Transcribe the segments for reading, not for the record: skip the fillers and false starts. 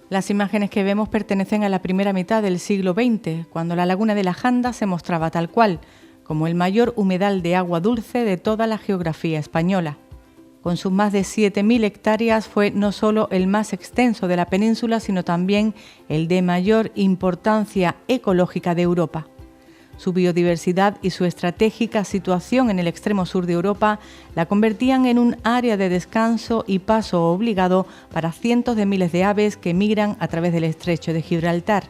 Las imágenes que vemos pertenecen a la primera mitad del siglo XX, cuando la laguna de la Janda se mostraba tal cual, como el mayor humedal de agua dulce de toda la geografía española. Con sus más de 7.000 hectáreas fue no solo el más extenso de la península, sino también el de mayor importancia ecológica de Europa. Su biodiversidad y su estratégica situación en el extremo sur de Europa la convertían en un área de descanso y paso obligado para cientos de miles de aves que migran a través del estrecho de Gibraltar.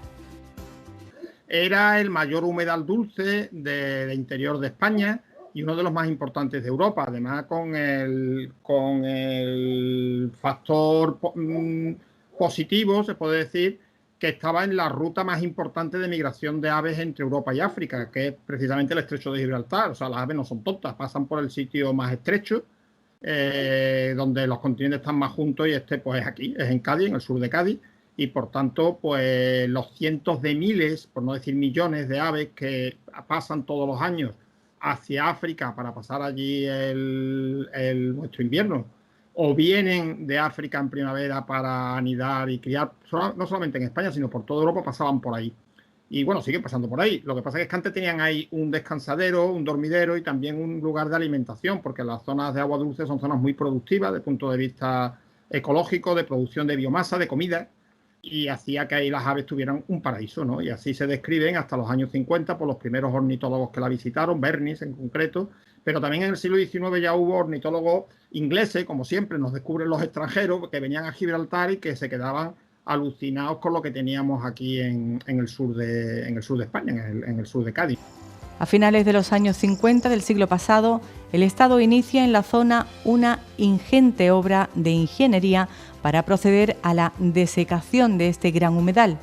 Era el mayor humedal dulce de interior de España y uno de los más importantes de Europa, además con el factor positivo, se puede decir, que estaba en la ruta más importante de migración de aves entre Europa y África, que es precisamente el estrecho de Gibraltar. O sea, las aves no son tontas, pasan por el sitio más estrecho, donde los continentes están más juntos, y pues es aquí, es en Cádiz, en el sur de Cádiz, y por tanto, pues los cientos de miles, por no decir millones de aves que pasan todos los años hacia África para pasar allí nuestro invierno, o vienen de África en primavera para anidar y criar, no solamente en España, sino por toda Europa, pasaban por ahí. Y bueno, siguen pasando por ahí. Lo que pasa es que antes tenían ahí un descansadero, un dormidero y también un lugar de alimentación, porque las zonas de agua dulce son zonas muy productivas desde el punto de vista ecológico, de producción de biomasa, de comida, y hacía que ahí las aves tuvieran un paraíso, ¿no? Y así se describen hasta los años 50 por los primeros ornitólogos que la visitaron, Bernis en concreto, pero también en el siglo XIX ya hubo ornitólogos ingleses, como siempre nos descubren los extranjeros, que venían a Gibraltar y que se quedaban alucinados con lo que teníamos aquí en el sur de España, en el sur de Cádiz. A finales de los años 50 del siglo pasado, el Estado inicia en la zona una ingente obra de ingeniería para proceder a la desecación de este gran humedal.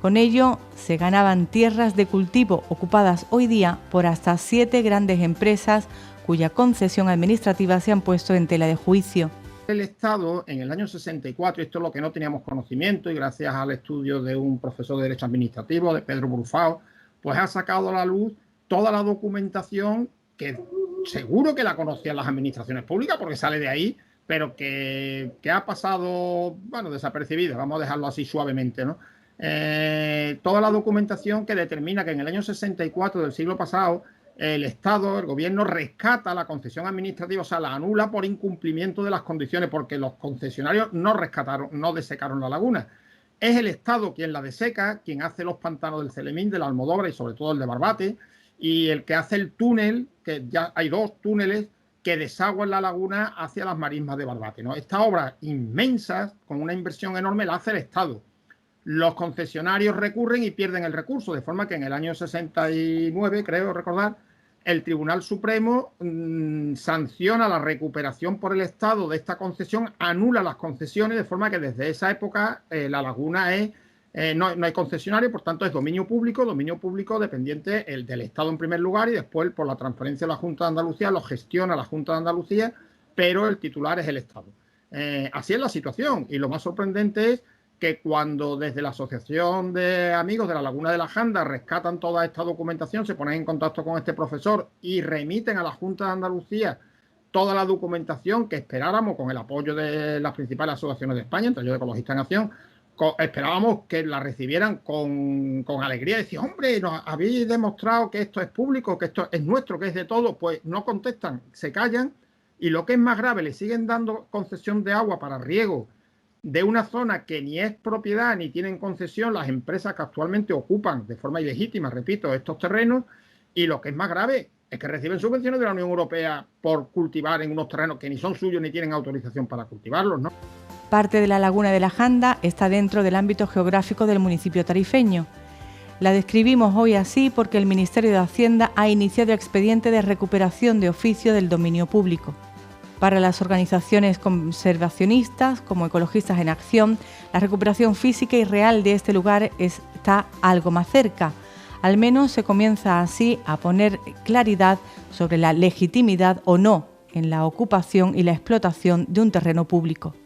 Con ello, se ganaban tierras de cultivo ocupadas hoy día por hasta 7 grandes empresas cuya concesión administrativa se han puesto en tela de juicio. El Estado, en el año 64, esto es lo que no teníamos conocimiento, y gracias al estudio de un profesor de Derecho Administrativo, de Pedro Brufao, pues ha sacado a la luz toda la documentación que seguro que la conocían las administraciones públicas porque sale de ahí, pero que ha pasado, bueno, desapercibida, vamos a dejarlo así suavemente, ¿no? Toda la documentación que determina que en el año 64 del siglo pasado el Estado, el gobierno, rescata la concesión administrativa, o sea, la anula por incumplimiento de las condiciones, porque los concesionarios no rescataron, no desecaron la laguna. Es el Estado quien la deseca, quien hace los pantanos del Celemín, de la Almodóvar y sobre todo el de Barbate, y el que hace el túnel, que ya hay 2 túneles que desaguan la laguna hacia las marismas de Barbate, ¿no? Esta obra inmensa, con una inversión enorme, la hace el Estado. Los concesionarios recurren y pierden el recurso, de forma que en el año 69, creo recordar, el Tribunal Supremo sanciona la recuperación por el Estado de esta concesión, anula las concesiones, de forma que desde esa época la laguna no hay concesionario, por tanto es dominio público dependiente del Estado en primer lugar, y después por la transferencia de la Junta de Andalucía lo gestiona la Junta de Andalucía, pero el titular es el Estado. Así es la situación, y lo más sorprendente es que cuando desde la Asociación de Amigos de la Laguna de la Janda rescatan toda esta documentación, se ponen en contacto con este profesor y remiten a la Junta de Andalucía toda la documentación que esperáramos, con el apoyo de las principales asociaciones de España, entre ellos de Ecologistas en Acción, esperábamos que la recibieran con alegría. Decían, hombre, nos habéis demostrado que esto es público, que esto es nuestro, que es de todos. Pues no contestan, se callan, y lo que es más grave, le siguen dando concesión de agua para riego de una zona que ni es propiedad ni tienen concesión las empresas que actualmente ocupan de forma ilegítima, repito, estos terrenos, y lo que es más grave es que reciben subvenciones de la Unión Europea por cultivar en unos terrenos que ni son suyos ni tienen autorización para cultivarlos, ¿no? Parte de la laguna de la Janda está dentro del ámbito geográfico del municipio tarifeño. La describimos hoy así porque el Ministerio de Hacienda ha iniciado expediente de recuperación de oficio del dominio público. Para las organizaciones conservacionistas, como Ecologistas en Acción, la recuperación física y real de este lugar está algo más cerca. Al menos se comienza así a poner claridad sobre la legitimidad o no en la ocupación y la explotación de un terreno público.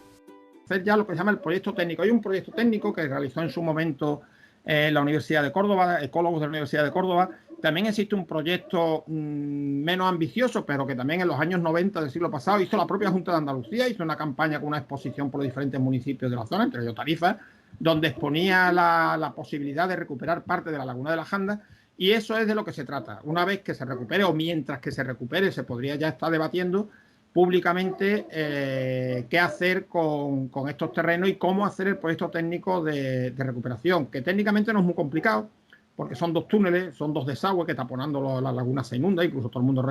Hacer ya lo que se llama el proyecto técnico. Hay un proyecto técnico que realizó en su momento la Universidad de Córdoba, ecólogos de la Universidad de Córdoba. También existe un proyecto menos ambicioso, pero que también en los años 90 del siglo pasado hizo la propia Junta de Andalucía, hizo una campaña con una exposición por los diferentes municipios de la zona, entre ellos Tarifa, donde exponía la posibilidad de recuperar parte de la laguna de la Janda, y eso es de lo que se trata. Una vez que se recupere, o mientras que se recupere, se podría ya estar debatiendo públicamente qué hacer con estos terrenos y cómo hacer el proyecto técnico de recuperación, que técnicamente no es muy complicado, porque son 2 túneles, son 2 desagües que taponando la laguna se inunda. Incluso todo el mundo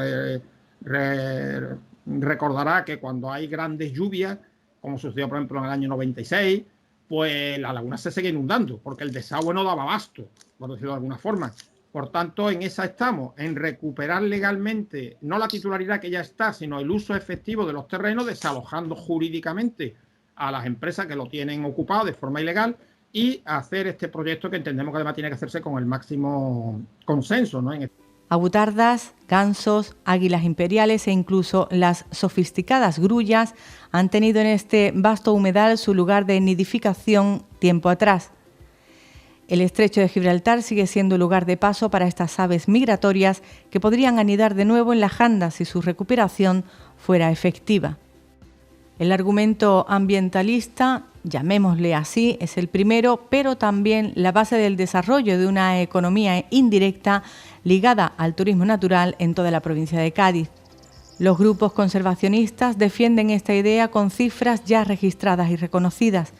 recordará que cuando hay grandes lluvias, como sucedió por ejemplo en el año 96, pues la laguna se sigue inundando, porque el desagüe no daba abasto, por decirlo de alguna forma. Por tanto, en esa estamos, en recuperar legalmente, no la titularidad que ya está, sino el uso efectivo de los terrenos, desalojando jurídicamente a las empresas que lo tienen ocupado de forma ilegal, y hacer este proyecto que entendemos que además tiene que hacerse con el máximo consenso, ¿no? Avutardas, gansos, águilas imperiales e incluso las sofisticadas grullas han tenido en este vasto humedal su lugar de nidificación tiempo atrás. El estrecho de Gibraltar sigue siendo lugar de paso para estas aves migratorias que podrían anidar de nuevo en la Janda si su recuperación fuera efectiva. El argumento ambientalista, llamémosle así, es el primero, pero también la base del desarrollo de una economía indirecta ligada al turismo natural en toda la provincia de Cádiz. Los grupos conservacionistas defienden esta idea con cifras ya registradas y reconocidas.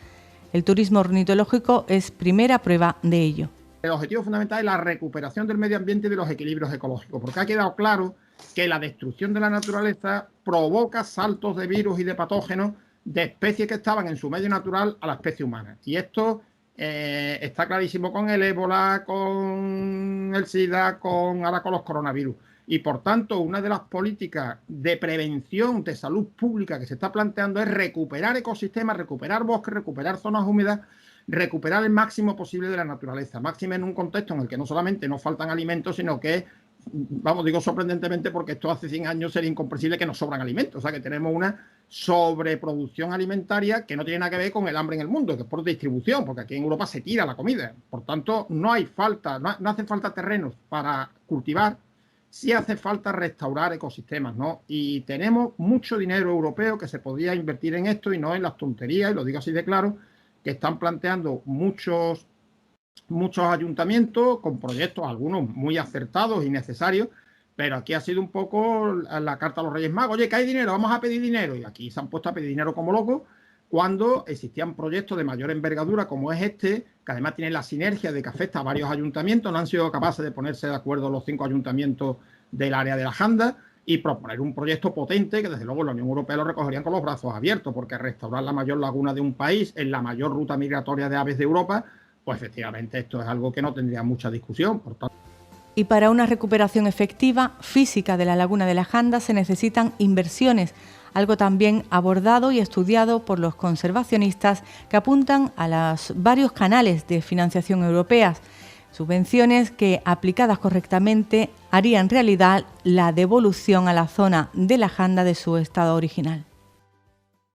El turismo ornitológico es primera prueba de ello. El objetivo fundamental es la recuperación del medio ambiente y de los equilibrios ecológicos, porque ha quedado claro que la destrucción de la naturaleza provoca saltos de virus y de patógenos de especies que estaban en su medio natural a la especie humana. Y esto está clarísimo con el ébola, con el SIDA, ahora con los coronavirus. Y por tanto, una de las políticas de prevención de salud pública que se está planteando es recuperar ecosistemas, recuperar bosques, recuperar zonas húmedas, recuperar el máximo posible de la naturaleza, máximo en un contexto en el que no solamente nos faltan alimentos, sino que, vamos, digo sorprendentemente porque esto hace 100 años sería incomprensible que nos sobran alimentos, o sea que tenemos una sobreproducción alimentaria que no tiene nada que ver con el hambre en el mundo, que es por distribución, porque aquí en Europa se tira la comida. Por tanto, no hacen falta terrenos para cultivar, sí hace falta restaurar ecosistemas, ¿no? Y tenemos mucho dinero europeo que se podría invertir en esto y no en las tonterías, y lo digo así de claro, que están planteando muchos ayuntamientos con proyectos, algunos muy acertados y necesarios, pero aquí ha sido un poco la carta a los Reyes Magos. Oye, que hay dinero, vamos a pedir dinero. Y aquí se han puesto a pedir dinero como locos cuando existían proyectos de mayor envergadura como es este, que además tiene la sinergia de que afecta a varios ayuntamientos. No han sido capaces de ponerse de acuerdo los 5 ayuntamientos del área de la Janda y proponer un proyecto potente que desde luego la Unión Europea lo recogerían con los brazos abiertos, porque restaurar la mayor laguna de un país en la mayor ruta migratoria de aves de Europa, pues efectivamente esto es algo que no tendría mucha discusión. Por tanto, y para una recuperación efectiva, física de la laguna de la Janda se necesitan inversiones, algo también abordado y estudiado por los conservacionistas que apuntan a los varios canales de financiación europeas, subvenciones que, aplicadas correctamente, harían realidad la devolución a la zona de la Janda de su estado original.